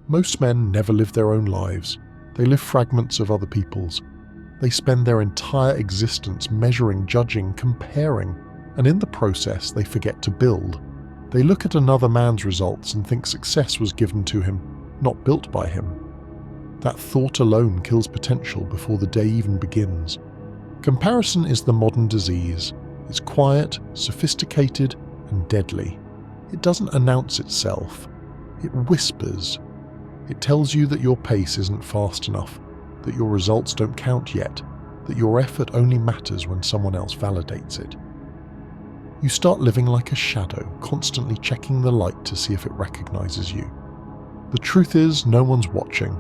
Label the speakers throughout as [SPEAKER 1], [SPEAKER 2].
[SPEAKER 1] Most men never live their own lives. They live fragments of other people's. They spend their entire existence measuring, judging, comparing, and in the process they forget to build. They look at another man's results and think success was given to him, not built by him. That thought alone kills potential before the day even begins. Comparison is the modern disease. It's quiet, sophisticated, and deadly. It doesn't announce itself. It whispers. It tells you that your pace isn't fast enough, that your results don't count yet, that your effort only matters when someone else validates it. You start living like a shadow, constantly checking the light to see if it recognizes you. The truth is, no one's watching.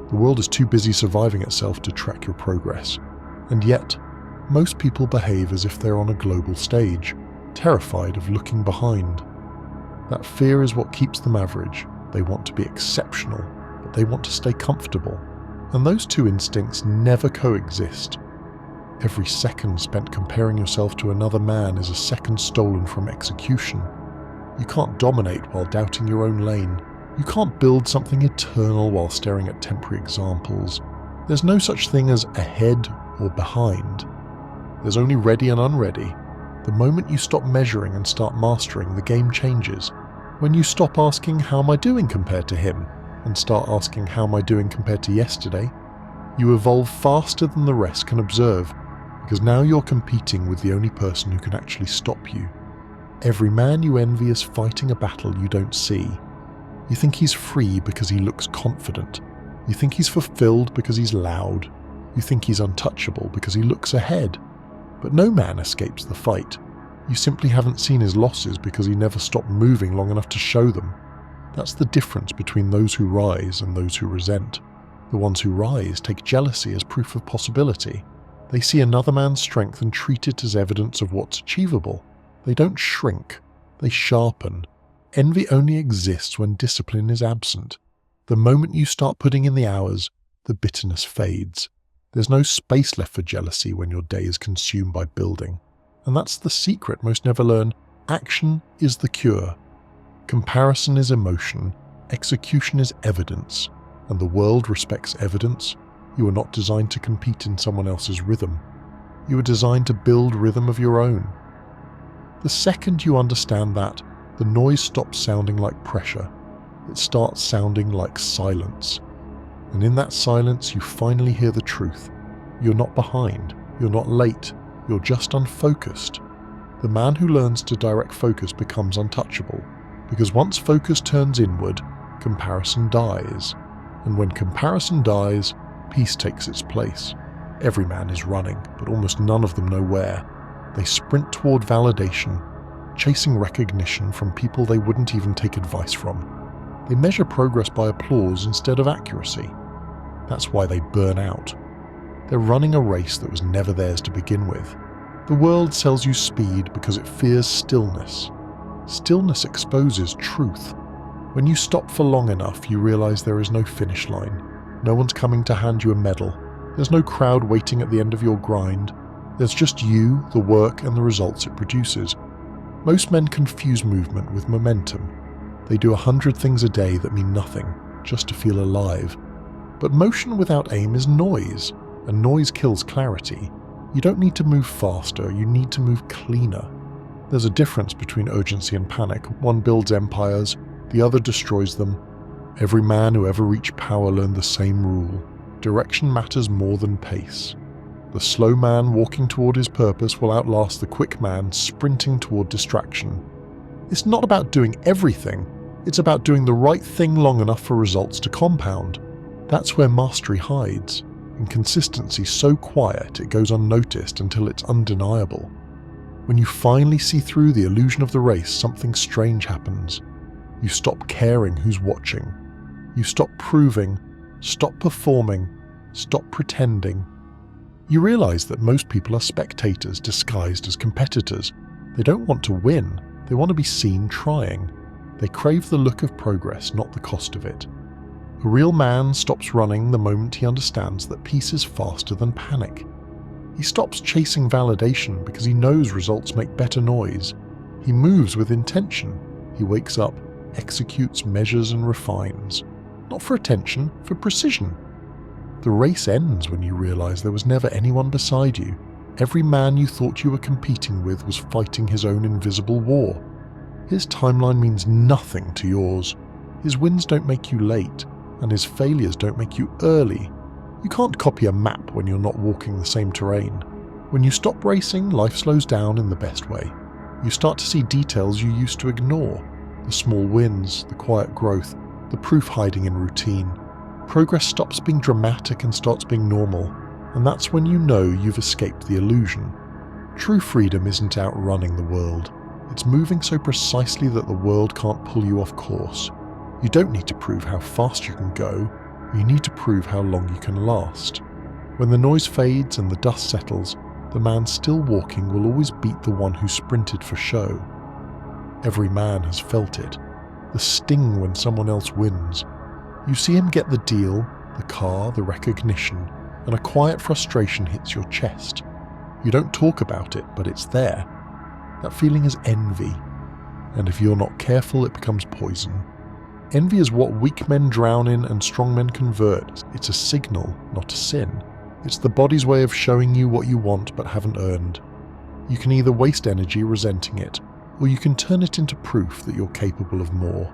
[SPEAKER 1] The world is too busy surviving itself to track your progress. And yet, most people behave as if they're on a global stage, terrified of looking behind. That fear is what keeps them average. They want to be exceptional, but they want to stay comfortable. And those two instincts never coexist. Every second spent comparing yourself to another man is a second stolen from execution. You can't dominate while doubting your own lane. You can't build something eternal while staring at temporary examples. There's no such thing as ahead or behind. There's only ready and unready. The moment you stop measuring and start mastering, the game changes. When you stop asking, how am I doing compared to him, and start asking, how am I doing compared to yesterday, you evolve faster than the rest can observe, because now you're competing with the only person who can actually stop you. Every man you envy is fighting a battle you don't see. You think he's free because he looks confident. You think he's fulfilled because he's loud. You think he's untouchable because he looks ahead. But no man escapes the fight. You simply haven't seen his losses because he never stopped moving long enough to show them. That's the difference between those who rise and those who resent. The ones who rise take jealousy as proof of possibility. They see another man's strength and treat it as evidence of what's achievable. They don't shrink, they sharpen. Envy only exists when discipline is absent. The moment you start putting in the hours, the bitterness fades. There's no space left for jealousy when your day is consumed by building. And that's the secret most never learn. Action is the cure. Comparison is emotion. Execution is evidence. And the world respects evidence. You are not designed to compete in someone else's rhythm. You are designed to build rhythm of your own. The second you understand that, the noise stops sounding like pressure. It starts sounding like silence. And in that silence, you finally hear the truth. You're not behind. You're not late. You're just unfocused. The man who learns to direct focus becomes untouchable, because once focus turns inward, comparison dies. And when comparison dies, peace takes its place. Every man is running, but almost none of them know where. They sprint toward validation, chasing recognition from people they wouldn't even take advice from. They measure progress by applause instead of accuracy. That's why they burn out. They're running a race that was never theirs to begin with. The world sells you speed because it fears stillness. Stillness exposes truth. When you stop for long enough, you realize there is no finish line. No one's coming to hand you a medal. There's no crowd waiting at the end of your grind. There's just you, the work, and the results it produces. Most men confuse movement with momentum. They do 100 things a day that mean nothing, just to feel alive. But motion without aim is noise, and noise kills clarity. You don't need to move faster, you need to move cleaner. There's a difference between urgency and panic. One builds empires, the other destroys them. Every man who ever reached power learned the same rule. Direction matters more than pace. The slow man walking toward his purpose will outlast the quick man sprinting toward distraction. It's not about doing everything, it's about doing the right thing long enough for results to compound. That's where mastery hides, and consistency so quiet it goes unnoticed until it's undeniable. When you finally see through the illusion of the race, something strange happens. You stop caring who's watching. You stop proving, stop performing, stop pretending. You realize that most people are spectators disguised as competitors. They don't want to win, they want to be seen trying. They crave the look of progress, not the cost of it. A real man stops running the moment he understands that peace is faster than panic. He stops chasing validation because he knows results make better noise. He moves with intention. He wakes up, executes, measures, and refines. Not for attention, for precision. The race ends when you realise there was never anyone beside you. Every man you thought you were competing with was fighting his own invisible war. His timeline means nothing to yours. His wins don't make you late, and his failures don't make you early. You can't copy a map when you're not walking the same terrain. When you stop racing, life slows down in the best way. You start to see details you used to ignore. The small wins, the quiet growth, the proof hiding in routine. Progress stops being dramatic and starts being normal, and that's when you know you've escaped the illusion. True freedom isn't outrunning the world. It's moving so precisely that the world can't pull you off course. You don't need to prove how fast you can go, you need to prove how long you can last. When the noise fades and the dust settles, the man still walking will always beat the one who sprinted for show. Every man has felt it. The sting when someone else wins. You see him get the deal, the car, the recognition, and a quiet frustration hits your chest. You don't talk about it, but it's there. That feeling is envy, and if you're not careful, it becomes poison. Envy is what weak men drown in and strong men convert. It's a signal, not a sin. It's the body's way of showing you what you want but haven't earned. You can either waste energy resenting it, or you can turn it into proof that you're capable of more.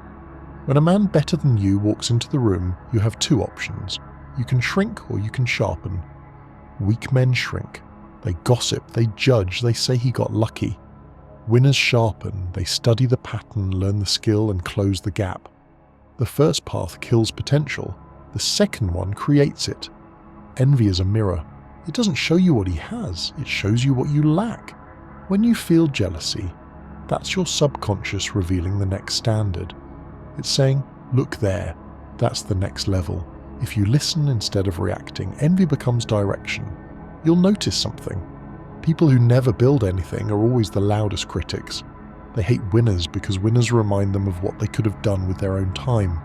[SPEAKER 1] When a man better than you walks into the room, you have two options. You can shrink or you can sharpen. Weak men shrink. They gossip, they judge, they say he got lucky. Winners sharpen, they study the pattern, learn the skill and close the gap. The first path kills potential, the second one creates it. Envy is a mirror. It doesn't show you what he has, it shows you what you lack. When you feel jealousy, that's your subconscious revealing the next standard. It's saying, look there, that's the next level. If you listen instead of reacting, envy becomes direction. You'll notice something. People who never build anything are always the loudest critics. They hate winners because winners remind them of what they could have done with their own time.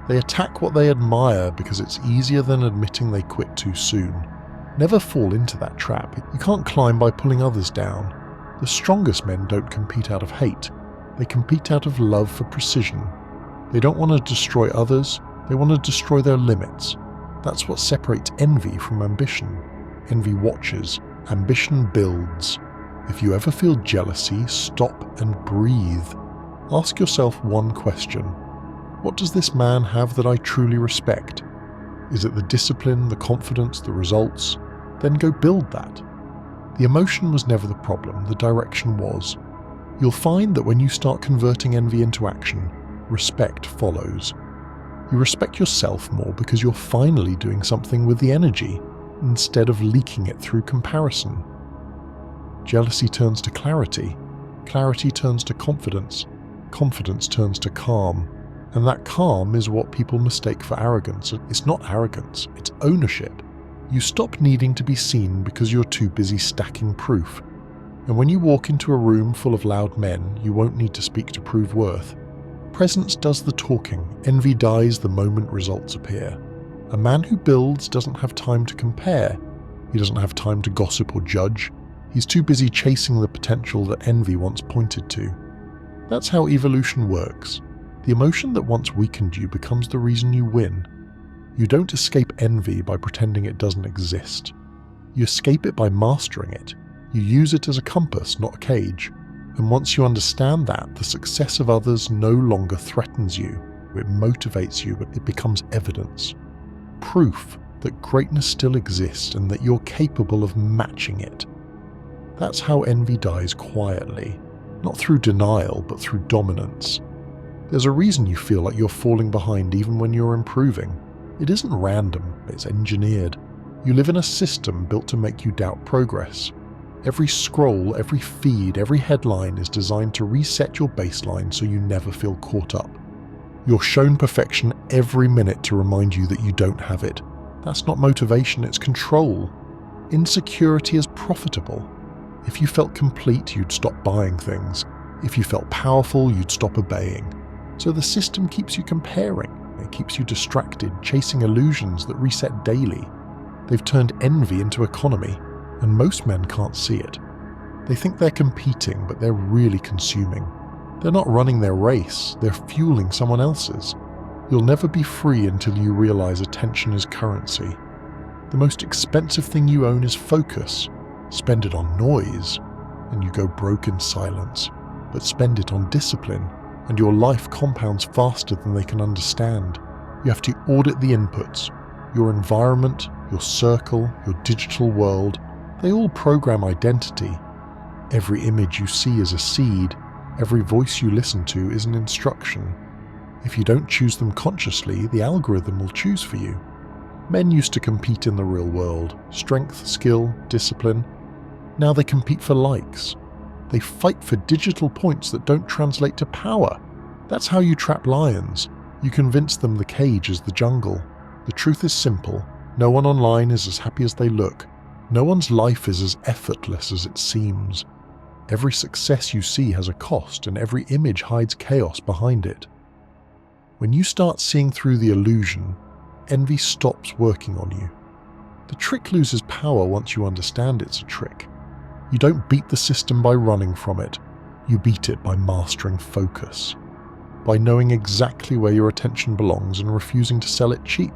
[SPEAKER 1] They attack what they admire because it's easier than admitting they quit too soon. Never fall into that trap. You can't climb by pulling others down. The strongest men don't compete out of hate. They compete out of love for precision. They don't want to destroy others, they want to destroy their limits. That's what separates envy from ambition. Envy watches, ambition builds. If you ever feel jealousy, stop and breathe. Ask yourself one question. What does this man have that I truly respect? Is it the discipline, the confidence, the results? Then go build that. The emotion was never the problem, the direction was. You'll find that when you start converting envy into action, respect follows. You respect yourself more because you're finally doing something with the energy, instead of leaking it through comparison. Jealousy turns to clarity, clarity turns to confidence, confidence turns to calm, and that calm is what people mistake for arrogance. It's not arrogance, it's ownership. You stop needing to be seen because you're too busy stacking proof. And when you walk into a room full of loud men, you won't need to speak to prove worth. Presence does the talking, envy dies the moment results appear. A man who builds doesn't have time to compare. He doesn't have time to gossip or judge. He's too busy chasing the potential that envy once pointed to. That's how evolution works. The emotion that once weakened you becomes the reason you win. You don't escape envy by pretending it doesn't exist. You escape it by mastering it. You use it as a compass, not a cage. And once you understand that, the success of others no longer threatens you. It motivates you, but it becomes evidence. Proof that greatness still exists and that you're capable of matching it. That's how envy dies quietly. Not through denial, but through dominance. There's a reason you feel like you're falling behind even when you're improving. It isn't random, it's engineered. You live in a system built to make you doubt progress. Every scroll, every feed, every headline is designed to reset your baseline so you never feel caught up. You're shown perfection every minute to remind you that you don't have it. That's not motivation, it's control. Insecurity is profitable. If you felt complete, you'd stop buying things. If you felt powerful, you'd stop obeying. So the system keeps you comparing. It keeps you distracted, chasing illusions that reset daily. They've turned envy into economy, and most men can't see it. They think they're competing, but they're really consuming. They're not running their race, they're fueling someone else's. You'll never be free until you realize attention is currency. The most expensive thing you own is focus. Spend it on noise, and you go broke in silence. But spend it on discipline, and your life compounds faster than they can understand. You have to audit the inputs. Your environment, your circle, your digital world, they all program identity. Every image you see is a seed. Every voice you listen to is an instruction. If you don't choose them consciously, the algorithm will choose for you. Men used to compete in the real world. Strength, skill, discipline. Now they compete for likes. They fight for digital points that don't translate to power. That's how you trap lions. You convince them the cage is the jungle. The truth is simple. No one online is as happy as they look. No one's life is as effortless as it seems. Every success you see has a cost, and every image hides chaos behind it. When you start seeing through the illusion, envy stops working on you. The trick loses power once you understand it's a trick. You don't beat the system by running from it. You beat it by mastering focus. By knowing exactly where your attention belongs and refusing to sell it cheap.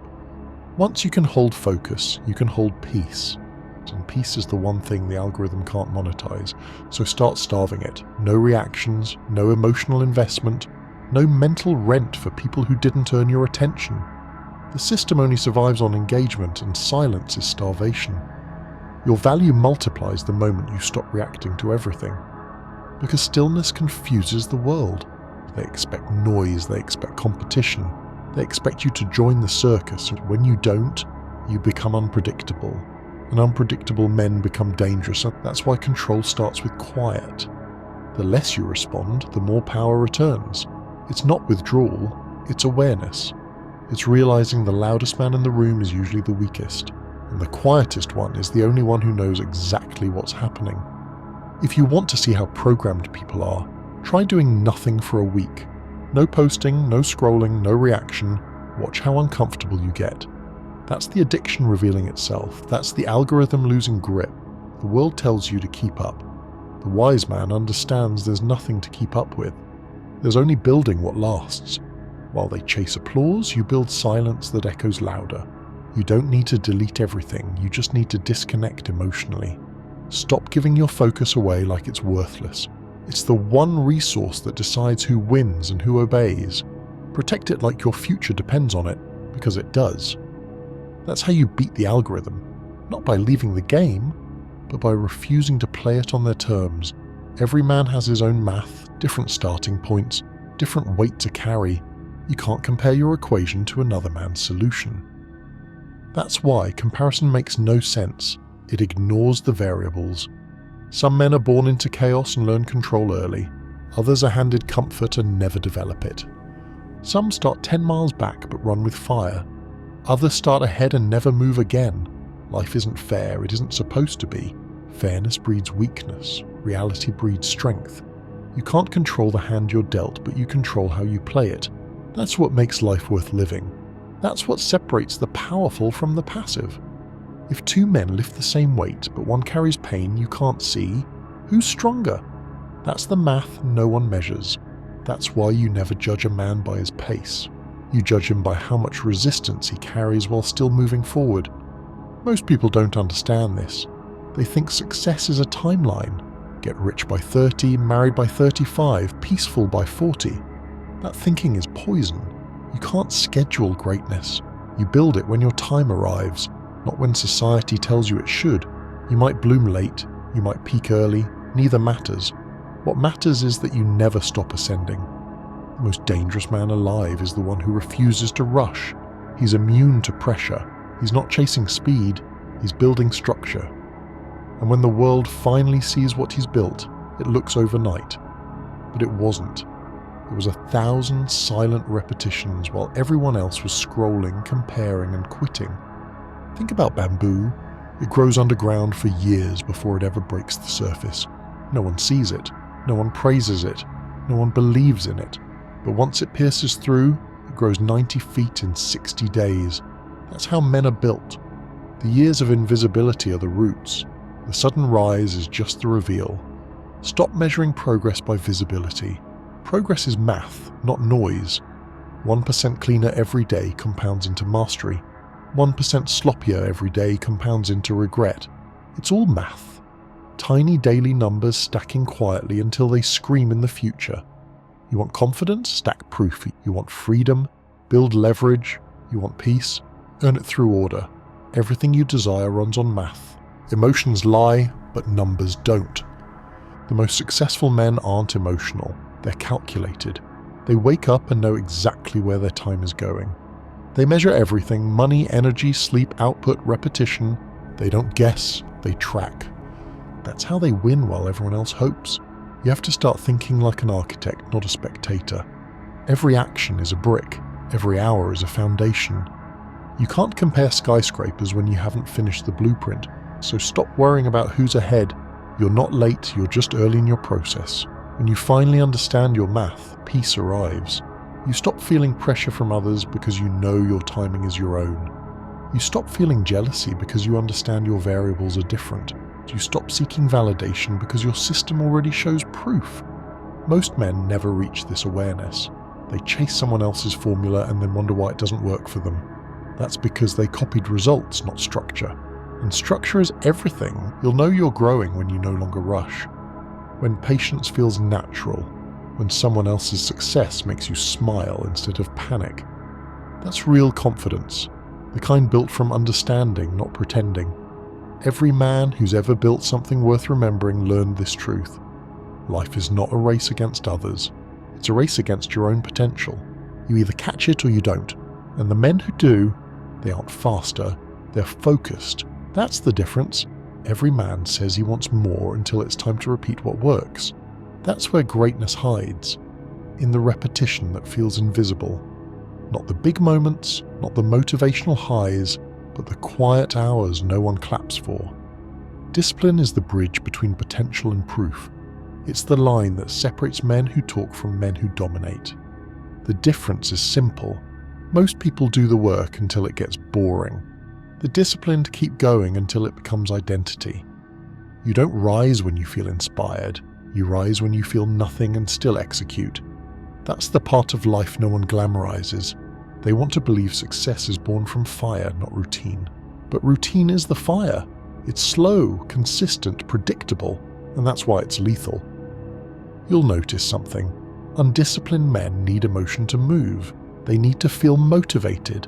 [SPEAKER 1] Once you can hold focus, you can hold peace. And peace is the one thing the algorithm can't monetize, so start starving it. No reactions, no emotional investment, no mental rent for people who didn't earn your attention. The system only survives on engagement, and silence is starvation. Your value multiplies the moment you stop reacting to everything. Because stillness confuses the world. They expect noise, they expect competition, they expect you to join the circus, and when you don't, you become unpredictable. And unpredictable men become dangerous, and that's why control starts with quiet. The less you respond, the more power returns. It's not withdrawal, it's awareness. It's realizing the loudest man in the room is usually the weakest, and the quietest one is the only one who knows exactly what's happening. If you want to see how programmed people are, try doing nothing for a week. No posting, no scrolling, no reaction. Watch how uncomfortable you get. That's the addiction revealing itself. That's the algorithm losing grip. The world tells you to keep up. The wise man understands there's nothing to keep up with. There's only building what lasts. While they chase applause, you build silence that echoes louder. You don't need to delete everything, you just need to disconnect emotionally. Stop giving your focus away like it's worthless. It's the one resource that decides who wins and who obeys. Protect it like your future depends on it, because it does. That's how you beat the algorithm, not by leaving the game, but by refusing to play it on their terms. Every man has his own math, different starting points, different weight to carry. You can't compare your equation to another man's solution. That's why comparison makes no sense. It ignores the variables. Some men are born into chaos and learn control early. Others are handed comfort and never develop it. Some start 10 miles back but run with fire. Others start ahead and never move again. Life isn't fair, it isn't supposed to be. Fairness breeds weakness. Reality breeds strength. You can't control the hand you're dealt, but you control how you play it. That's what makes life worth living. That's what separates the powerful from the passive. If two men lift the same weight, but one carries pain you can't see, who's stronger? That's the math no one measures. That's why you never judge a man by his pace. You judge him by how much resistance he carries while still moving forward. Most people don't understand this. They think success is a timeline. Get rich by 30, married by 35, peaceful by 40. That thinking is poison. You can't schedule greatness. You build it when your time arrives, not when society tells you it should. You might bloom late, you might peak early, neither matters. What matters is that you never stop ascending. The most dangerous man alive is the one who refuses to rush. He's immune to pressure. He's not chasing speed, he's building structure. And when the world finally sees what he's built, it looks overnight. But it wasn't. It was 1,000 silent repetitions while everyone else was scrolling, comparing, and quitting. Think about bamboo. It grows underground for years before it ever breaks the surface. No one sees it. No one praises it. No one believes in it. But once it pierces through, it grows 90 feet in 60 days. That's how men are built. The years of invisibility are the roots. The sudden rise is just the reveal. Stop measuring progress by visibility. Progress is math, not noise. 1% cleaner every day compounds into mastery. 1% sloppier every day compounds into regret. It's all math. Tiny daily numbers stacking quietly until they scream in the future. You want confidence? Stack proof. You want freedom? Build leverage. You want peace? Earn it through order. Everything you desire runs on math. Emotions lie, but numbers don't. The most successful men aren't emotional. They're calculated. They wake up and know exactly where their time is going. They measure everything: money, energy, sleep, output, repetition. They don't guess, they track. That's how they win while everyone else hopes. You have to start thinking like an architect, not a spectator. Every action is a brick. Every hour is a foundation. You can't compare skyscrapers when you haven't finished the blueprint, so stop worrying about who's ahead. You're not late, you're just early in your process. When you finally understand your math, peace arrives. You stop feeling pressure from others because you know your timing is your own. You stop feeling jealousy because you understand your variables are different. You stop seeking validation because your system already shows proof. Most men never reach this awareness. They chase someone else's formula and then wonder why it doesn't work for them. That's because they copied results, not structure. And structure is everything. You'll know you're growing when you no longer rush. When patience feels natural. When someone else's success makes you smile instead of panic. That's real confidence. The kind built from understanding, not pretending. Every man who's ever built something worth remembering learned this truth. Life is not a race against others. It's a race against your own potential. You either catch it or you don't. And the men who do, they aren't faster, they're focused. That's the difference. Every man says he wants more until it's time to repeat what works. That's where greatness hides. In the repetition that feels invisible. Not the big moments, not the motivational highs, but the quiet hours no one claps for. Discipline is the bridge between potential and proof. It's the line that separates men who talk from men who dominate. The difference is simple. Most people do the work until it gets boring. The discipline to keep going until it becomes identity. You don't rise when you feel inspired. You rise when you feel nothing and still execute. That's the part of life no one glamorizes. They want to believe success is born from fire, not routine. But routine is the fire. It's slow, consistent, predictable, and that's why it's lethal. You'll notice something. Undisciplined men need emotion to move. They need to feel motivated.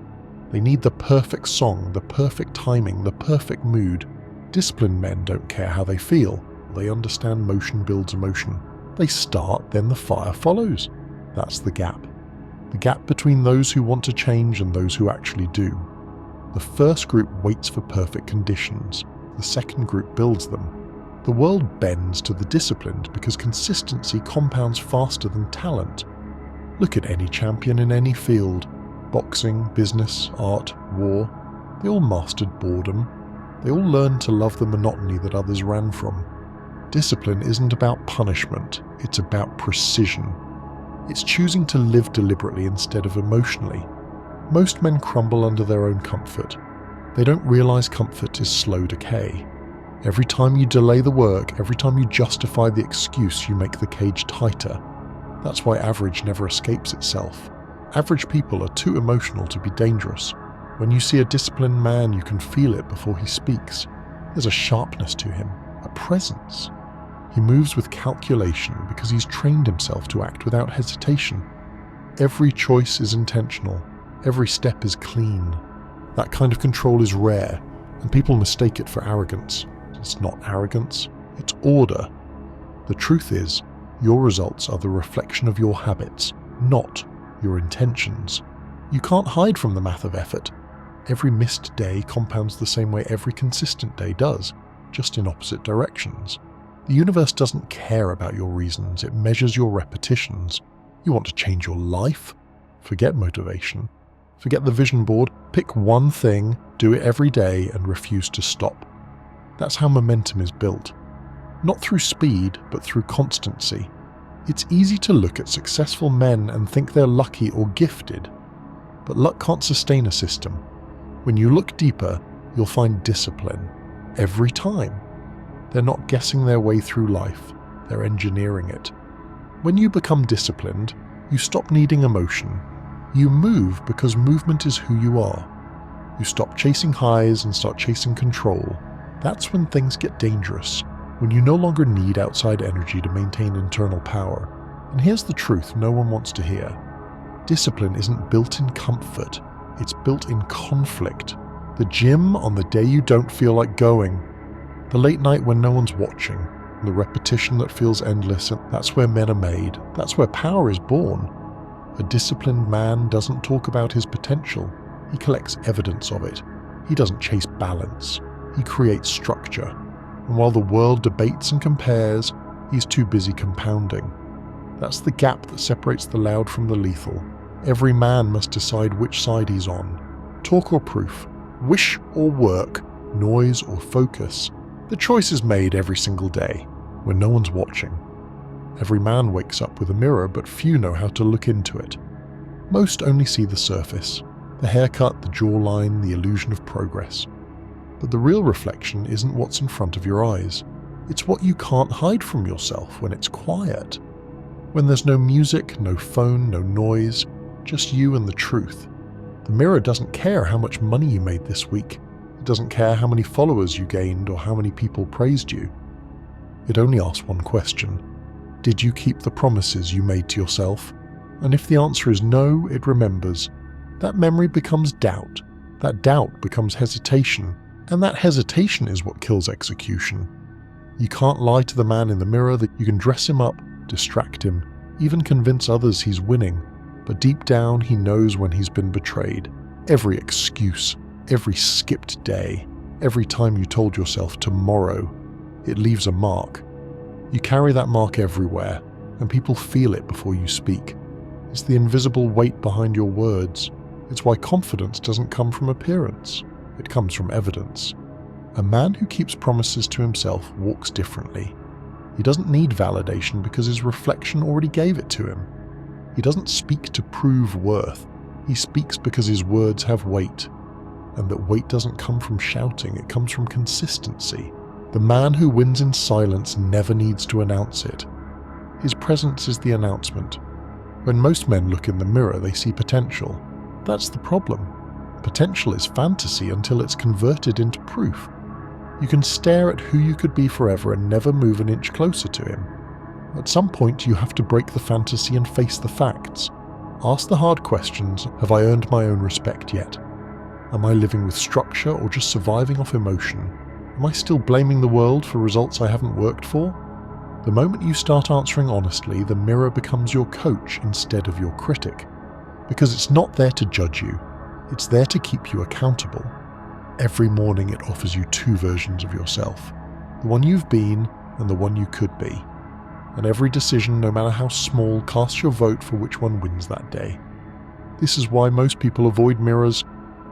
[SPEAKER 1] They need the perfect song, the perfect timing, the perfect mood. Disciplined men don't care how they feel. They understand motion builds emotion. They start, then the fire follows. That's the gap. The gap between those who want to change and those who actually do. The first group waits for perfect conditions. The second group builds them. The world bends to the disciplined because consistency compounds faster than talent. Look at any champion in any field. Boxing, business, art, war. They all mastered boredom. They all learned to love the monotony that others ran from. Discipline isn't about punishment, it's about precision. It's choosing to live deliberately instead of emotionally. Most men crumble under their own comfort. They don't realize comfort is slow decay. Every time you delay the work, every time you justify the excuse, you make the cage tighter. That's why average never escapes itself. Average people are too emotional to be dangerous. When you see a disciplined man, you can feel it before he speaks. There's a sharpness to him, a presence. He moves with calculation because he's trained himself to act without hesitation. Every choice is intentional. Every step is clean. That kind of control is rare, and people mistake it for arrogance. It's not arrogance, it's order. The truth is, your results are the reflection of your habits, not your intentions. You can't hide from the math of effort. Every missed day compounds the same way every consistent day does, just in opposite directions. The universe doesn't care about your reasons, it measures your repetitions. You want to change your life? Forget motivation. Forget the vision board, pick one thing, do it every day, and refuse to stop. That's how momentum is built. Not through speed, but through constancy. It's easy to look at successful men and think they're lucky or gifted, but luck can't sustain a system. When you look deeper, you'll find discipline. Every time. They're not guessing their way through life, they're engineering it. When you become disciplined, you stop needing emotion. You move because movement is who you are. You stop chasing highs and start chasing control. That's when things get dangerous, when you no longer need outside energy to maintain internal power. And here's the truth no one wants to hear. Discipline isn't built in comfort, it's built in conflict. The gym on the day you don't feel like going. The late night when no one's watching. The repetition that feels endless, and that's where men are made. That's where power is born. A disciplined man doesn't talk about his potential. He collects evidence of it. He doesn't chase balance. He creates structure. And while the world debates and compares, he's too busy compounding. That's the gap that separates the loud from the lethal. Every man must decide which side he's on. Talk or proof, wish or work, noise or focus. The choice is made every single day, when no one's watching. Every man wakes up with a mirror, but few know how to look into it. Most only see the surface, the haircut, the jawline, the illusion of progress. But the real reflection isn't what's in front of your eyes. It's what you can't hide from yourself when it's quiet. When there's no music, no phone, no noise, just you and the truth. The mirror doesn't care how much money you made this week. It doesn't care how many followers you gained or how many people praised you. It only asks one question. Did you keep the promises you made to yourself? And if the answer is no, it remembers. That memory becomes doubt. That doubt becomes hesitation. And that hesitation is what kills execution. You can't lie to the man in the mirror that you can dress him up, distract him, even convince others he's winning. But deep down, he knows when he's been betrayed. Every excuse, every skipped day, every time you told yourself tomorrow, it leaves a mark. You carry that mark everywhere, and people feel it before you speak. It's the invisible weight behind your words. It's why confidence doesn't come from appearance. It comes from evidence. A man who keeps promises to himself walks differently. He doesn't need validation because his reflection already gave it to him. He doesn't speak to prove worth. He speaks because his words have weight. And that weight doesn't come from shouting, it comes from consistency. The man who wins in silence never needs to announce it. His presence is the announcement. When most men look in the mirror, they see potential. That's the problem. Potential is fantasy until it's converted into proof. You can stare at who you could be forever and never move an inch closer to him. At some point, you have to break the fantasy and face the facts. Ask the hard questions. Have I earned my own respect yet? Am I living with structure or just surviving off emotion? Am I still blaming the world for results I haven't worked for? The moment you start answering honestly, the mirror becomes your coach instead of your critic. Because it's not there to judge you. It's there to keep you accountable. Every morning it offers you two versions of yourself. The one you've been and the one you could be. And every decision, no matter how small, casts your vote for which one wins that day. This is why most people avoid mirrors,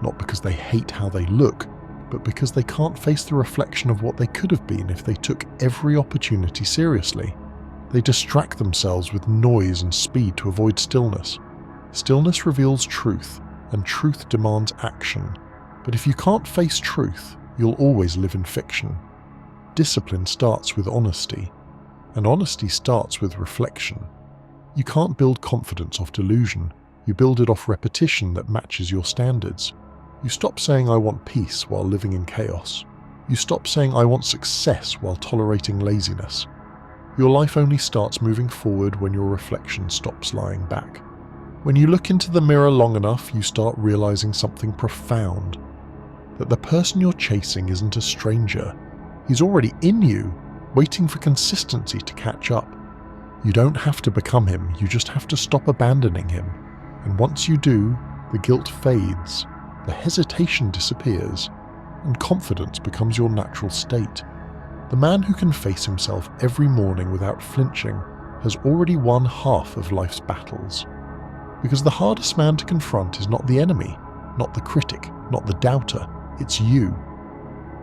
[SPEAKER 1] not because they hate how they look, but because they can't face the reflection of what they could have been if they took every opportunity seriously. They distract themselves with noise and speed to avoid stillness. Stillness reveals truth, and truth demands action. But if you can't face truth, you'll always live in fiction. Discipline starts with honesty, and honesty starts with reflection. You can't build confidence off delusion. You build it off repetition that matches your standards. You stop saying I want peace while living in chaos. You stop saying I want success while tolerating laziness. Your life only starts moving forward when your reflection stops lying back. When you look into the mirror long enough, you start realizing something profound. That the person you're chasing isn't a stranger. He's already in you, waiting for consistency to catch up. You don't have to become him, you just have to stop abandoning him. And once you do, the guilt fades. The hesitation disappears, and confidence becomes your natural state. The man who can face himself every morning without flinching has already won half of life's battles. Because the hardest man to confront is not the enemy, not the critic, not the doubter, it's you.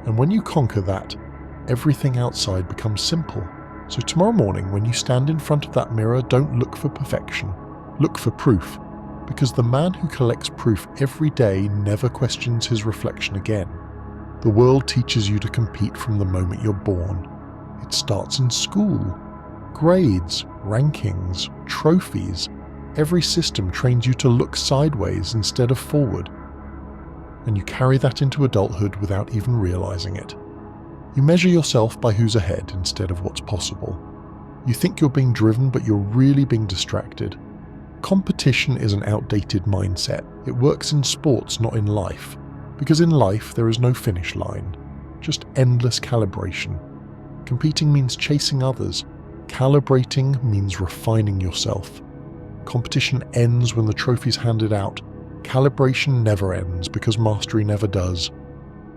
[SPEAKER 1] And when you conquer that, everything outside becomes simple. So tomorrow morning, when you stand in front of that mirror, don't look for perfection, look for proof. Because the man who collects proof every day never questions his reflection again. The world teaches you to compete from the moment you're born. It starts in school. Grades, rankings, trophies. Every system trains you to look sideways instead of forward. And you carry that into adulthood without even realizing it. You measure yourself by who's ahead instead of what's possible. You think you're being driven, but you're really being distracted. Competition is an outdated mindset. It works in sports, not in life. Because in life, there is no finish line, just endless calibration. Competing means chasing others. Calibrating means refining yourself. Competition ends when the trophy's handed out. Calibration never ends because mastery never does.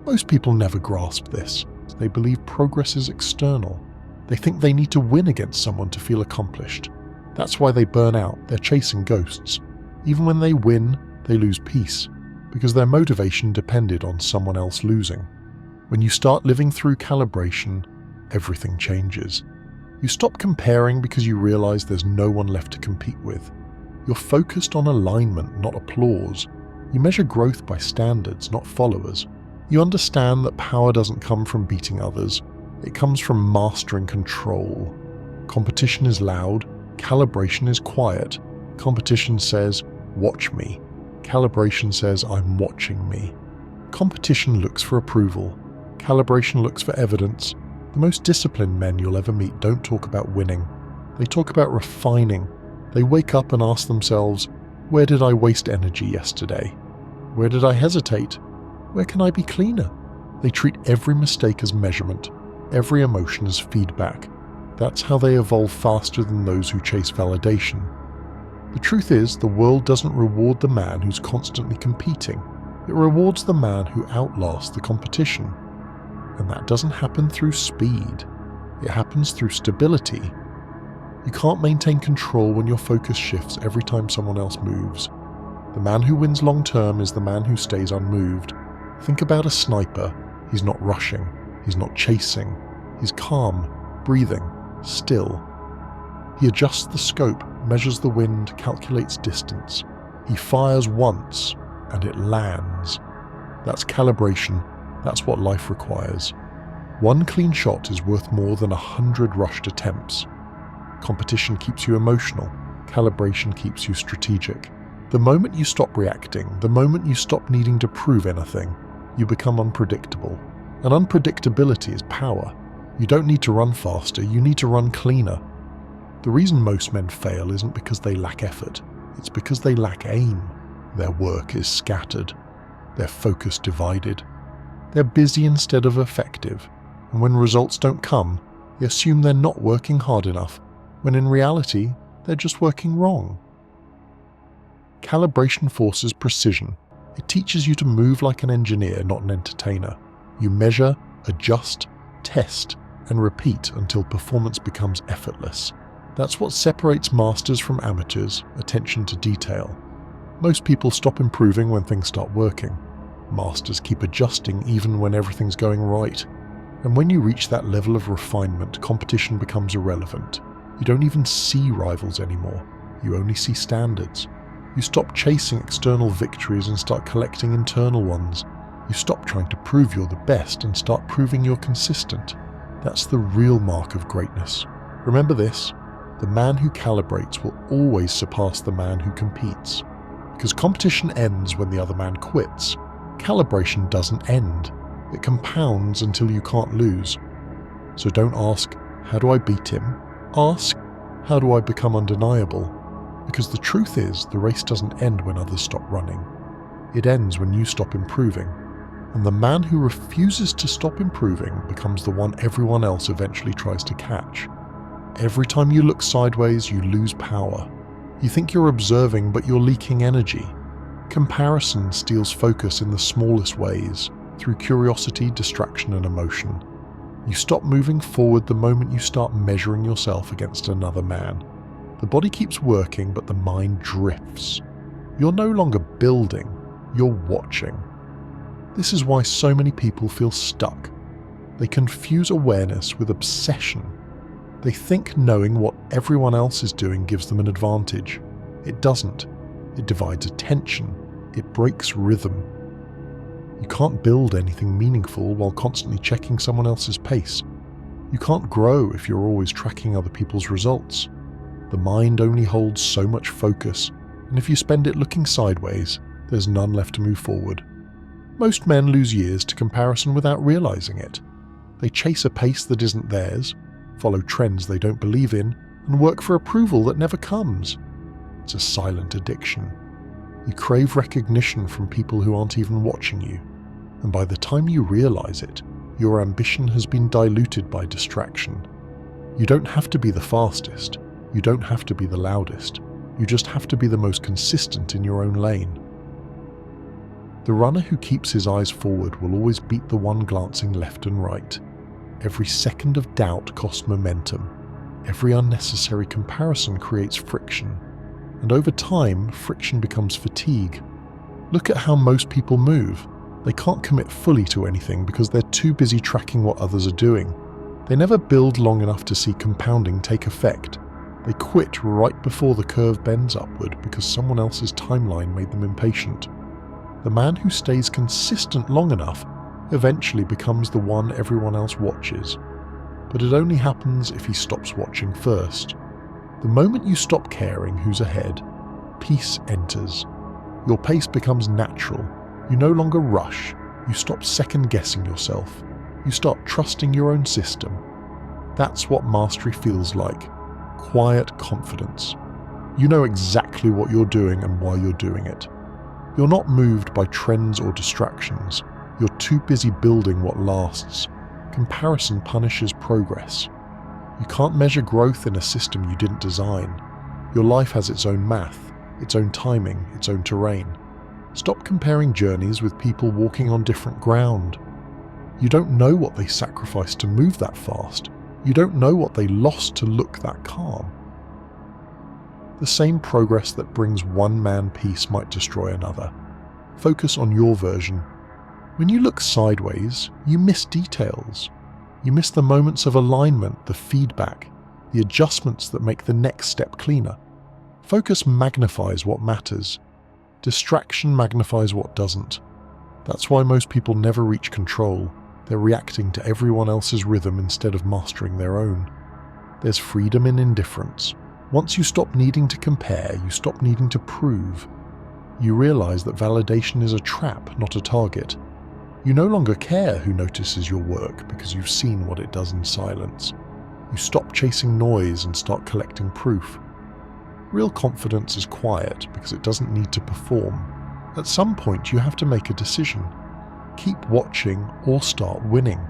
[SPEAKER 1] Most people never grasp this. They believe progress is external. They think they need to win against someone to feel accomplished. That's why they burn out. They're chasing ghosts. Even when they win, they lose peace, because their motivation depended on someone else losing. When you start living through calibration, everything changes. You stop comparing because you realize there's no one left to compete with. You're focused on alignment, not applause. You measure growth by standards, not followers. You understand that power doesn't come from beating others. It comes from mastering control. Competition is loud. Calibration is quiet. Competition says, "Watch me." Calibration says, "I'm watching me." Competition looks for approval. Calibration looks for evidence. The most disciplined men you'll ever meet don't talk about winning. They talk about refining. They wake up and ask themselves, "Where did I waste energy yesterday? Where did I hesitate? Where can I be cleaner?" They treat every mistake as measurement, every emotion as feedback. That's how they evolve faster than those who chase validation. The truth is, the world doesn't reward the man who's constantly competing. It rewards the man who outlasts the competition. And that doesn't happen through speed. It happens through stability. You can't maintain control when your focus shifts every time someone else moves. The man who wins long term is the man who stays unmoved. Think about a sniper. He's not rushing. He's not chasing. He's calm, breathing, still. He adjusts the scope, measures the wind, calculates distance. He fires once, and it lands. That's calibration. That's what life requires. One clean shot is worth more than 100 rushed attempts. Competition keeps you emotional. Calibration keeps you strategic. The moment you stop reacting, the moment you stop needing to prove anything, you become unpredictable. And unpredictability is power. You don't need to run faster, you need to run cleaner. The reason most men fail isn't because they lack effort. It's because they lack aim. Their work is scattered. Their focus divided. They're busy instead of effective. And when results don't come, they assume they're not working hard enough, when in reality, they're just working wrong. Calibration forces precision. It teaches you to move like an engineer, not an entertainer. You measure, adjust, test, and repeat until performance becomes effortless. That's what separates masters from amateurs, attention to detail. Most people stop improving when things start working. Masters keep adjusting even when everything's going right. And when you reach that level of refinement, competition becomes irrelevant. You don't even see rivals anymore. You only see standards. You stop chasing external victories and start collecting internal ones. You stop trying to prove you're the best and start proving you're consistent. That's the real mark of greatness. Remember this, the man who calibrates will always surpass the man who competes. Because competition ends when the other man quits. Calibration doesn't end. It compounds until you can't lose. So don't ask, how do I beat him? Ask, how do I become undeniable? Because the truth is, the race doesn't end when others stop running. It ends when you stop improving. And the man who refuses to stop improving becomes the one everyone else eventually tries to catch. Every time you look sideways, you lose power. You think you're observing, but you're leaking energy. Comparison steals focus in the smallest ways, through curiosity, distraction, and emotion. You stop moving forward the moment you start measuring yourself against another man. The body keeps working, but the mind drifts. You're no longer building, you're watching. This is why so many people feel stuck. They confuse awareness with obsession. They think knowing what everyone else is doing gives them an advantage. It doesn't. It divides attention. It breaks rhythm. You can't build anything meaningful while constantly checking someone else's pace. You can't grow if you're always tracking other people's results. The mind only holds so much focus, and if you spend it looking sideways, there's none left to move forward. Most men lose years to comparison without realizing it. They chase a pace that isn't theirs, follow trends they don't believe in, and work for approval that never comes. It's a silent addiction. You crave recognition from people who aren't even watching you, and by the time you realize it, your ambition has been diluted by distraction. You don't have to be the fastest, you don't have to be the loudest, you just have to be the most consistent in your own lane. The runner who keeps his eyes forward will always beat the one glancing left and right. Every second of doubt costs momentum. Every unnecessary comparison creates friction. And over time, friction becomes fatigue. Look at how most people move. They can't commit fully to anything because they're too busy tracking what others are doing. They never build long enough to see compounding take effect. They quit right before the curve bends upward because someone else's timeline made them impatient. The man who stays consistent long enough eventually becomes the one everyone else watches. But it only happens if he stops watching first. The moment you stop caring who's ahead, peace enters. Your pace becomes natural. You no longer rush. You stop second-guessing yourself. You start trusting your own system. That's what mastery feels like. Quiet confidence. You know exactly what you're doing and why you're doing it. You're not moved by trends or distractions. You're too busy building what lasts. Comparison punishes progress. You can't measure growth in a system you didn't design. Your life has its own math, its own timing, its own terrain. Stop comparing journeys with people walking on different ground. You don't know what they sacrificed to move that fast. You don't know what they lost to look that calm. The same progress that brings one man peace might destroy another. Focus on your version. When you look sideways, you miss details. You miss the moments of alignment, the feedback, the adjustments that make the next step cleaner. Focus magnifies what matters. Distraction magnifies what doesn't. That's why most people never reach control. They're reacting to everyone else's rhythm instead of mastering their own. There's freedom in indifference. Once you stop needing to compare, you stop needing to prove. You realize that validation is a trap, not a target. You no longer care who notices your work because you've seen what it does in silence. You stop chasing noise and start collecting proof. Real confidence is quiet because it doesn't need to perform. At some point you have to make a decision. Keep watching or start winning.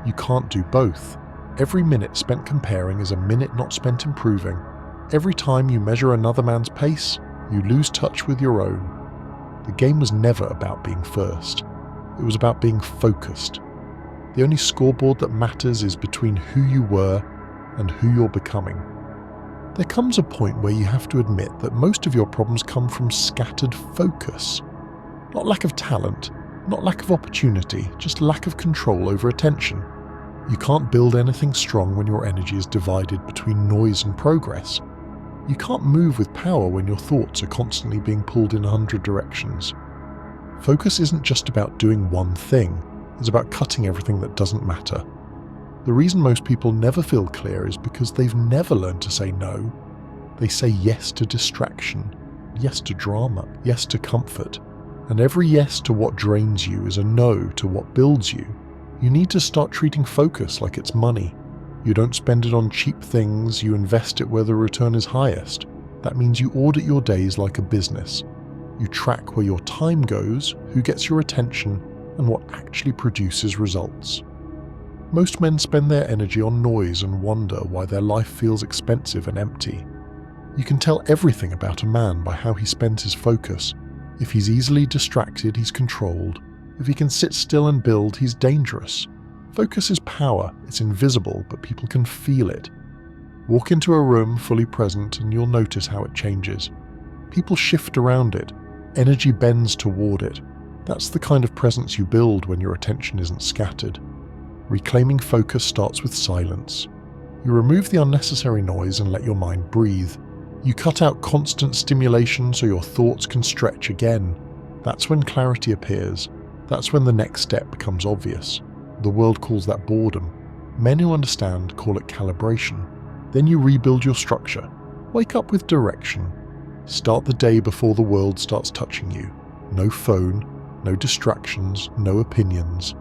[SPEAKER 1] You can't do both. Every minute spent comparing is a minute not spent improving. Every time you measure another man's pace, you lose touch with your own. The game was never about being first. It was about being focused. The only scoreboard that matters is between who you were and who you're becoming. There comes a point where you have to admit that most of your problems come from scattered focus. Not lack of talent, not lack of opportunity, just lack of control over attention. You can't build anything strong when your energy is divided between noise and progress. You can't move with power when your thoughts are constantly being pulled in 100 directions. Focus isn't just about doing one thing, it's about cutting everything that doesn't matter. The reason most people never feel clear is because they've never learned to say no. They say yes to distraction, yes to drama, yes to comfort. And every yes to what drains you is a no to what builds you. You need to start treating focus like it's money. You don't spend it on cheap things, you invest it where the return is highest. That means you audit your days like a business. You track where your time goes, who gets your attention, and what actually produces results. Most men spend their energy on noise and wonder why their life feels expensive and empty. You can tell everything about a man by how he spends his focus. If he's easily distracted, he's controlled. If he can sit still and build, he's dangerous. Focus is power, it's invisible, but people can feel it. Walk into a room fully present and you'll notice how it changes. People shift around it, energy bends toward it. That's the kind of presence you build when your attention isn't scattered. Reclaiming focus starts with silence. You remove the unnecessary noise and let your mind breathe. You cut out constant stimulation so your thoughts can stretch again. That's when clarity appears. That's when the next step becomes obvious. The world calls that boredom. Men who understand call it calibration. Then you rebuild your structure. Wake up with direction. Start the day before the world starts touching you. No phone, no distractions, no opinions.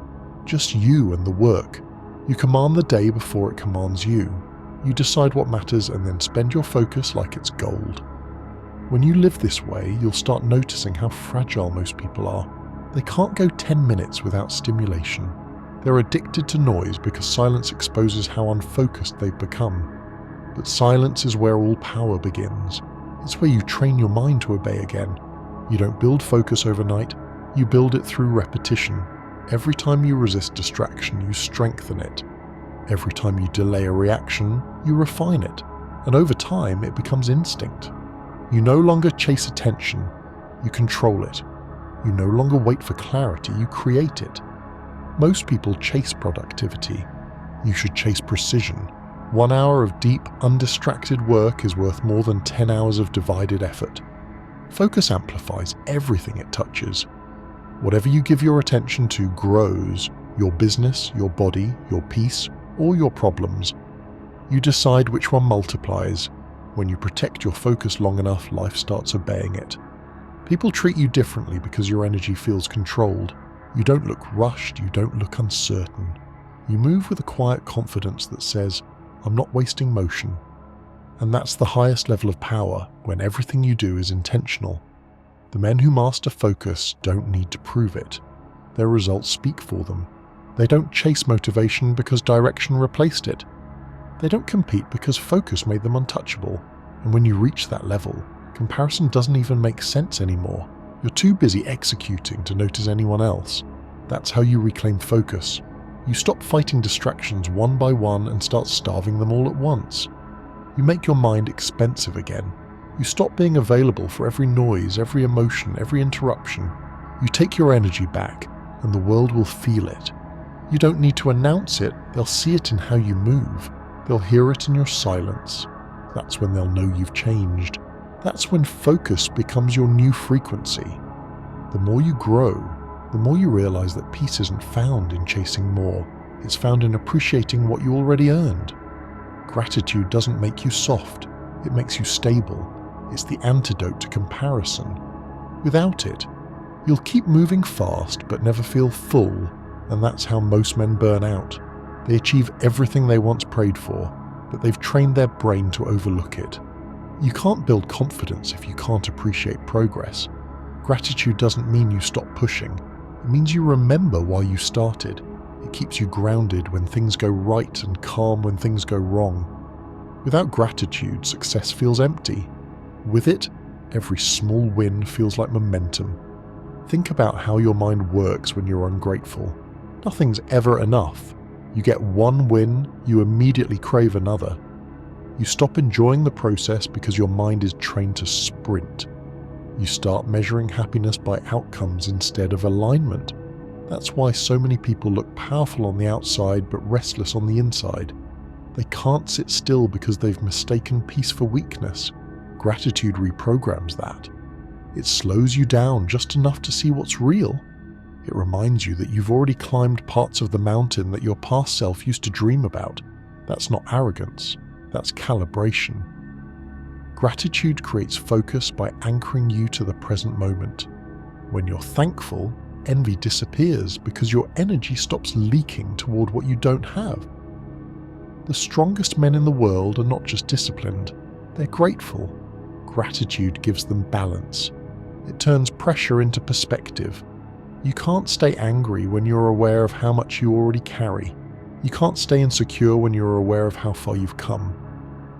[SPEAKER 1] Just you and the work. You command the day before it commands you. You decide what matters and then spend your focus like it's gold. When you live this way, you'll start noticing how fragile most people are. They can't go 10 minutes without stimulation. They're addicted to noise because silence exposes how unfocused they've become. But silence is where all power begins. It's where you train your mind to obey again. You don't build focus overnight, you build it through repetition. Every time you resist distraction, you strengthen it. Every time you delay a reaction, you refine it. And over time, it becomes instinct. You no longer chase attention, you control it. You no longer wait for clarity, you create it. Most people chase productivity. You should chase precision. 1 hour of deep, undistracted work is worth more than 10 hours of divided effort. Focus amplifies everything it touches. Whatever you give your attention to grows, your business, your body, your peace, or your problems. You decide which one multiplies. When you protect your focus long enough, life starts obeying it. People treat you differently because your energy feels controlled. You don't look rushed, you don't look uncertain. You move with a quiet confidence that says, I'm not wasting motion. And that's the highest level of power, when everything you do is intentional. The men who master focus don't need to prove it. Their results speak for them. They don't chase motivation because direction replaced it. They don't compete because focus made them untouchable. And when you reach that level, comparison doesn't even make sense anymore. You're too busy executing to notice anyone else. That's how you reclaim focus. You stop fighting distractions one by one and start starving them all at once. You make your mind expensive again. You stop being available for every noise, every emotion, every interruption. You take your energy back, and the world will feel it. You don't need to announce it, they'll see it in how you move. They'll hear it in your silence. That's when they'll know you've changed. That's when focus becomes your new frequency. The more you grow, the more you realize that peace isn't found in chasing more. It's found in appreciating what you already earned. Gratitude doesn't make you soft, it makes you stable. It's the antidote to comparison. Without it, you'll keep moving fast but never feel full, and that's how most men burn out. They achieve everything they once prayed for, but they've trained their brain to overlook it. You can't build confidence if you can't appreciate progress. Gratitude doesn't mean you stop pushing. It means you remember why you started. It keeps you grounded when things go right and calm when things go wrong. Without gratitude, success feels empty. With it, every small win feels like momentum. Think about how your mind works when you're ungrateful. Nothing's ever enough. You get one win, you immediately crave another. You stop enjoying the process because your mind is trained to sprint. You start measuring happiness by outcomes instead of alignment. That's why so many people look powerful on the outside but restless on the inside. They can't sit still because they've mistaken peace for weakness. Gratitude reprograms that. It slows you down just enough to see what's real. It reminds you that you've already climbed parts of the mountain that your past self used to dream about. That's not arrogance, that's calibration. Gratitude creates focus by anchoring you to the present moment. When you're thankful, envy disappears because your energy stops leaking toward what you don't have. The strongest men in the world are not just disciplined, they're grateful. Gratitude gives them balance. It turns pressure into perspective. You can't stay angry when you're aware of how much you already carry. You can't stay insecure when you're aware of how far you've come.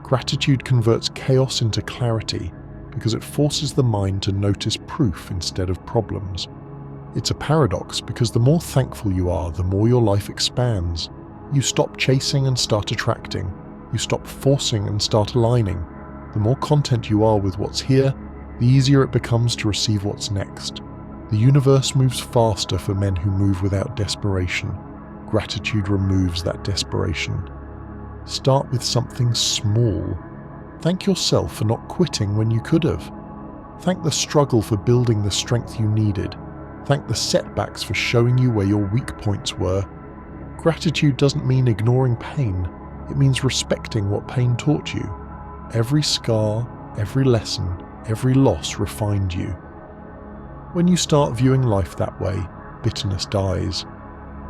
[SPEAKER 1] Gratitude converts chaos into clarity because it forces the mind to notice proof instead of problems. It's a paradox because the more thankful you are, the more your life expands. You stop chasing and start attracting. You stop forcing and start aligning. The more content you are with what's here, the easier it becomes to receive what's next. The universe moves faster for men who move without desperation. Gratitude removes that desperation. Start with something small. Thank yourself for not quitting when you could have. Thank the struggle for building the strength you needed. Thank the setbacks for showing you where your weak points were. Gratitude doesn't mean ignoring pain. It means respecting what pain taught you. Every scar, every lesson, every loss refined you. When you start viewing life that way, bitterness dies.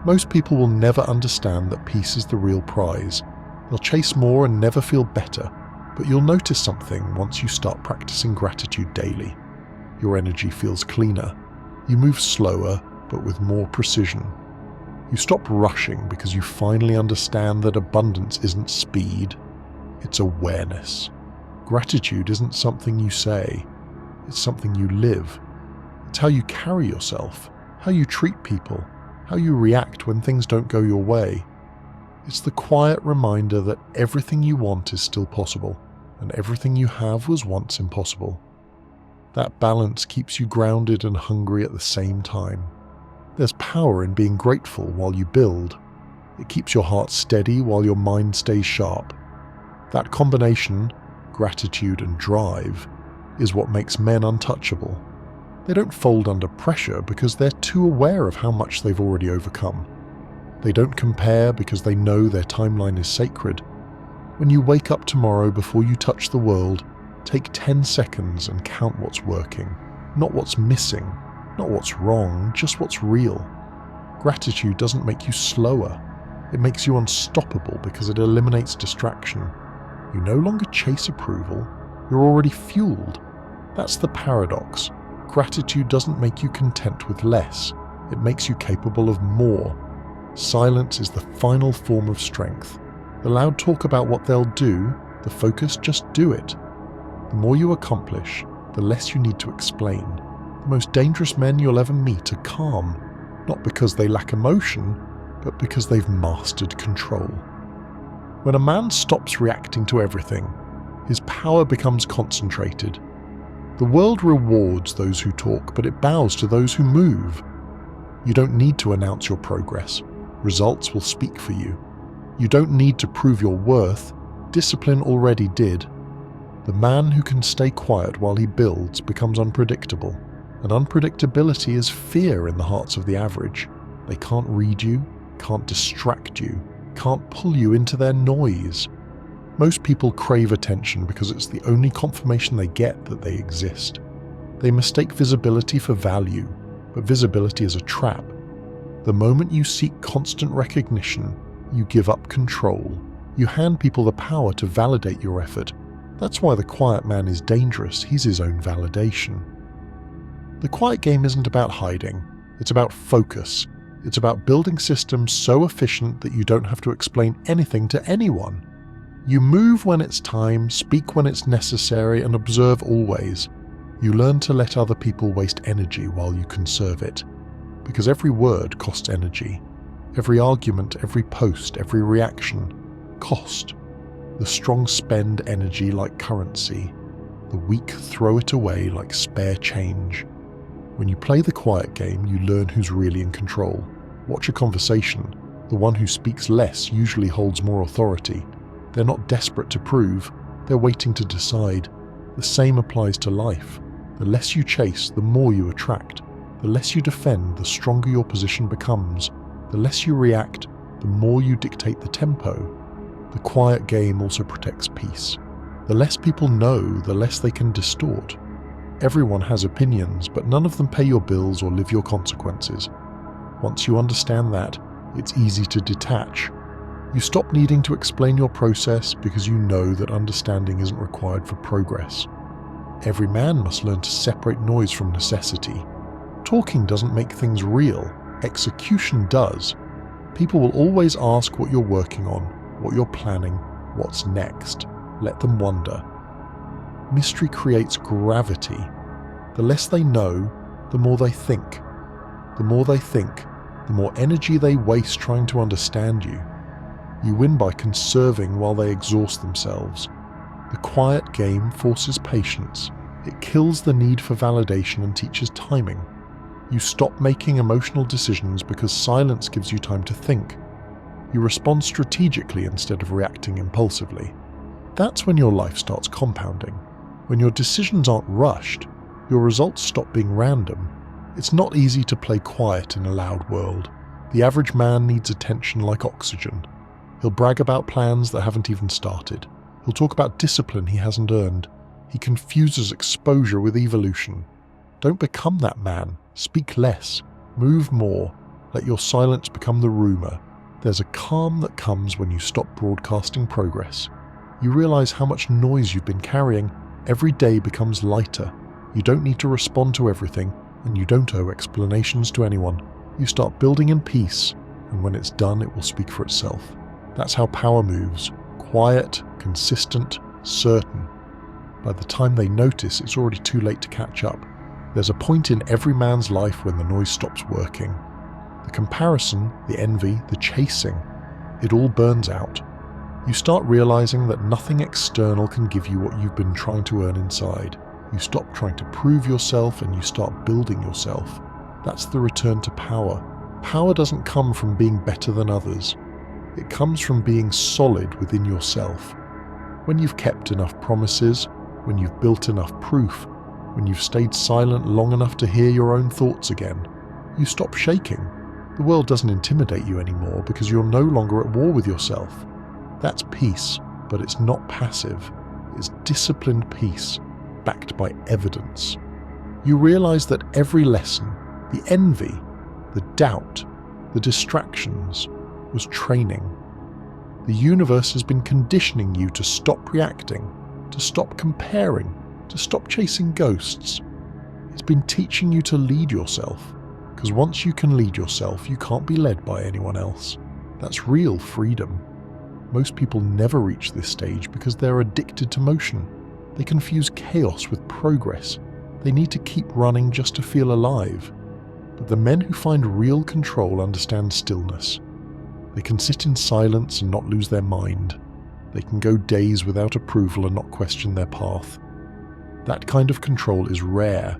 [SPEAKER 1] Most people will never understand that peace is the real prize. They'll chase more and never feel better, but you'll notice something once you start practicing gratitude daily. Your energy feels cleaner. You move slower, but with more precision. You stop rushing because you finally understand that abundance isn't speed, it's awareness. Gratitude isn't something you say, it's something you live. It's how you carry yourself, how you treat people, how you react when things don't go your way. It's the quiet reminder that everything you want is still possible, and everything you have was once impossible. That balance keeps you grounded and hungry at the same time. There's power in being grateful while you build. It keeps your heart steady while your mind stays sharp. That combination, gratitude and drive, is what makes men untouchable. They don't fold under pressure because they're too aware of how much they've already overcome. They don't compare because they know their timeline is sacred. When you wake up tomorrow before you touch the world, take 10 seconds and count what's working, not what's missing, not what's wrong, just what's real. Gratitude doesn't make you slower. It makes you unstoppable because it eliminates distraction. You no longer chase approval, you're already fueled. That's the paradox. Gratitude doesn't make you content with less, it makes you capable of more. Silence is the final form of strength. The loud talk about what they'll do, the focus, just do it. The more you accomplish, the less you need to explain. The most dangerous men you'll ever meet are calm, not because they lack emotion, but because they've mastered control. When a man stops reacting to everything, his power becomes concentrated. The world rewards those who talk, but it bows to those who move. You don't need to announce your progress. Results will speak for you. You don't need to prove your worth. Discipline already did. The man who can stay quiet while he builds becomes unpredictable, and unpredictability is fear in the hearts of the average. They can't read you, can't distract you, can't pull you into their noise. Most people crave attention because it's the only confirmation they get that they exist. They mistake visibility for value, but visibility is a trap. The moment you seek constant recognition, you give up control. You hand people the power to validate your effort. That's why the quiet man is dangerous. He's his own validation. The quiet game isn't about hiding. It's about focus. It's about building systems so efficient that you don't have to explain anything to anyone. You move when it's time, speak when it's necessary, and observe always. You learn to let other people waste energy while you conserve it. Because every word costs energy. Every argument, every post, every reaction. Cost. The strong spend energy like currency. The weak throw it away like spare change. When you play the quiet game, you learn who's really in control. Watch a conversation. The one who speaks less usually holds more authority. They're not desperate to prove, they're waiting to decide. The same applies to life. The less you chase, the more you attract. The less you defend, the stronger your position becomes. The less you react, the more you dictate the tempo. The quiet game also protects peace. The less people know, the less they can distort. Everyone has opinions, but none of them pay your bills or live your consequences. Once you understand that, it's easy to detach. You stop needing to explain your process because you know that understanding isn't required for progress. Every man must learn to separate noise from necessity. Talking doesn't make things real, execution does. People will always ask what you're working on, what you're planning, what's next. Let them wonder. Mystery creates gravity. The less they know, the more they think. The more they think, the more energy they waste trying to understand you. You win by conserving while they exhaust themselves. The quiet game forces patience. It kills the need for validation and teaches timing. You stop making emotional decisions because silence gives you time to think. You respond strategically instead of reacting impulsively. That's when your life starts compounding. When your decisions aren't rushed, your results stop being random. It's not easy to play quiet in a loud world. The average man needs attention like oxygen. He'll brag about plans that haven't even started. He'll talk about discipline he hasn't earned. He confuses exposure with evolution. Don't become that man. Speak less. Move more. Let your silence become the rumor. There's a calm that comes when you stop broadcasting progress. You realize how much noise you've been carrying. Every day becomes lighter. You don't need to respond to everything, and you don't owe explanations to anyone. You start building in peace, and when it's done, it will speak for itself. That's how power moves. Quiet, consistent, certain. By the time they notice, it's already too late to catch up. There's a point in every man's life when the noise stops working. The comparison, the envy, the chasing, it all burns out. You start realizing that nothing external can give you what you've been trying to earn inside. You stop trying to prove yourself and you start building yourself. That's the return to power. Power doesn't come from being better than others. It comes from being solid within yourself. When you've kept enough promises, when you've built enough proof, when you've stayed silent long enough to hear your own thoughts again, you stop shaking. The world doesn't intimidate you anymore because you're no longer at war with yourself. That's peace, but it's not passive. It's disciplined peace, backed by evidence. You realize that every lesson, the envy, the doubt, the distractions, was training. The universe has been conditioning you to stop reacting, to stop comparing, to stop chasing ghosts. It's been teaching you to lead yourself, because once you can lead yourself, you can't be led by anyone else. That's real freedom. Most people never reach this stage because they're addicted to motion. They confuse chaos with progress. They need to keep running just to feel alive. But the men who find real control understand stillness. They can sit in silence and not lose their mind. They can go days without approval and not question their path. That kind of control is rare.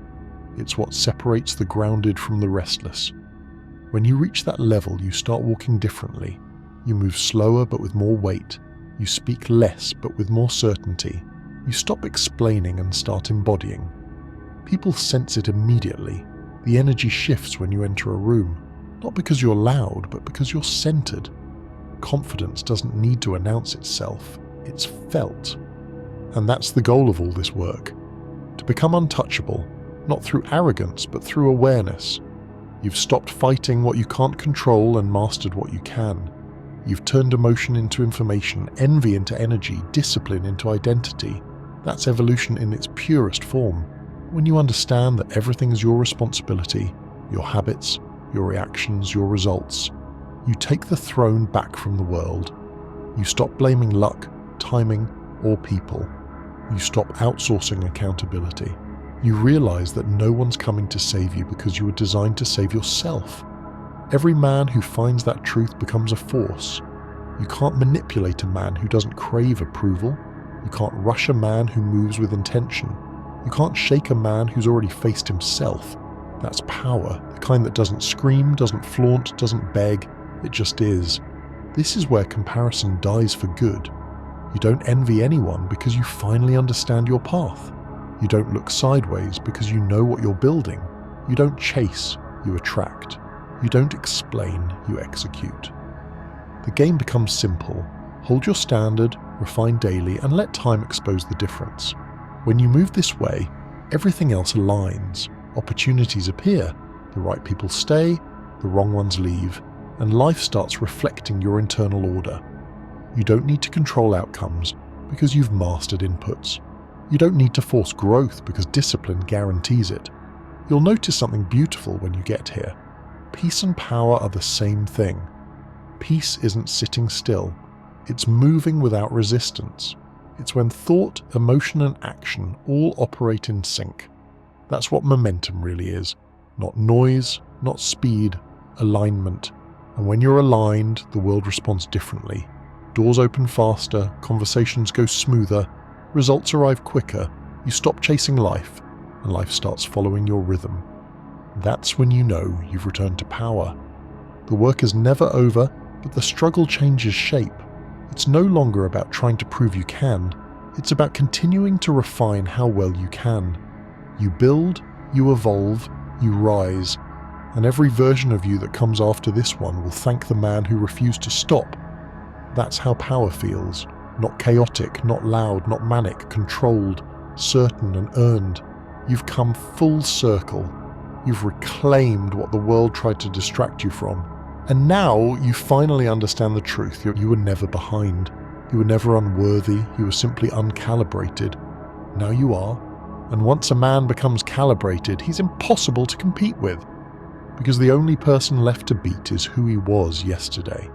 [SPEAKER 1] It's what separates the grounded from the restless. When you reach that level, you start walking differently. You move slower but with more weight. You speak less but with more certainty. You stop explaining and start embodying. People sense it immediately. The energy shifts when you enter a room, not because you're loud, but because you're centered. Confidence doesn't need to announce itself. It's felt. And that's the goal of all this work. To become untouchable, not through arrogance, but through awareness. You've stopped fighting what you can't control and mastered what you can. You've turned emotion into information, envy into energy, discipline into identity. That's evolution in its purest form. When you understand that everything is your responsibility, your habits, your reactions, your results, you take the throne back from the world. You stop blaming luck, timing, or people. You stop outsourcing accountability. You realize that no one's coming to save you because you were designed to save yourself. Every man who finds that truth becomes a force. You can't manipulate a man who doesn't crave approval. You can't rush a man who moves with intention. You can't shake a man who's already faced himself. That's power, the kind that doesn't scream, doesn't flaunt, doesn't beg. It just is. This is where comparison dies for good. You don't envy anyone because you finally understand your path. You don't look sideways because you know what you're building. You don't chase, you attract. You don't explain, you execute. The game becomes simple. Hold your standard, refine daily, and let time expose the difference. When you move this way, everything else aligns. Opportunities appear, the right people stay, the wrong ones leave, and life starts reflecting your internal order. You don't need to control outcomes because you've mastered inputs. You don't need to force growth because discipline guarantees it. You'll notice something beautiful when you get here. Peace and power are the same thing. Peace isn't sitting still. It's moving without resistance. It's when thought, emotion, and action all operate in sync. That's what momentum really is. Not noise, not speed, alignment. And when you're aligned, the world responds differently. Doors open faster, conversations go smoother, results arrive quicker, you stop chasing life, and life starts following your rhythm. That's when you know you've returned to power. The work is never over, but the struggle changes shape. It's no longer about trying to prove you can, it's about continuing to refine how well you can. You build, you evolve, you rise, and every version of you that comes after this one will thank the man who refused to stop. That's how power feels. Not chaotic, not loud, not manic, controlled, certain and earned. You've come full circle. You've reclaimed what the world tried to distract you from. And now you finally understand the truth. You were never behind. You were never unworthy. You were simply uncalibrated. Now you are. And once a man becomes calibrated, he's impossible to compete with. Because the only person left to beat is who he was yesterday.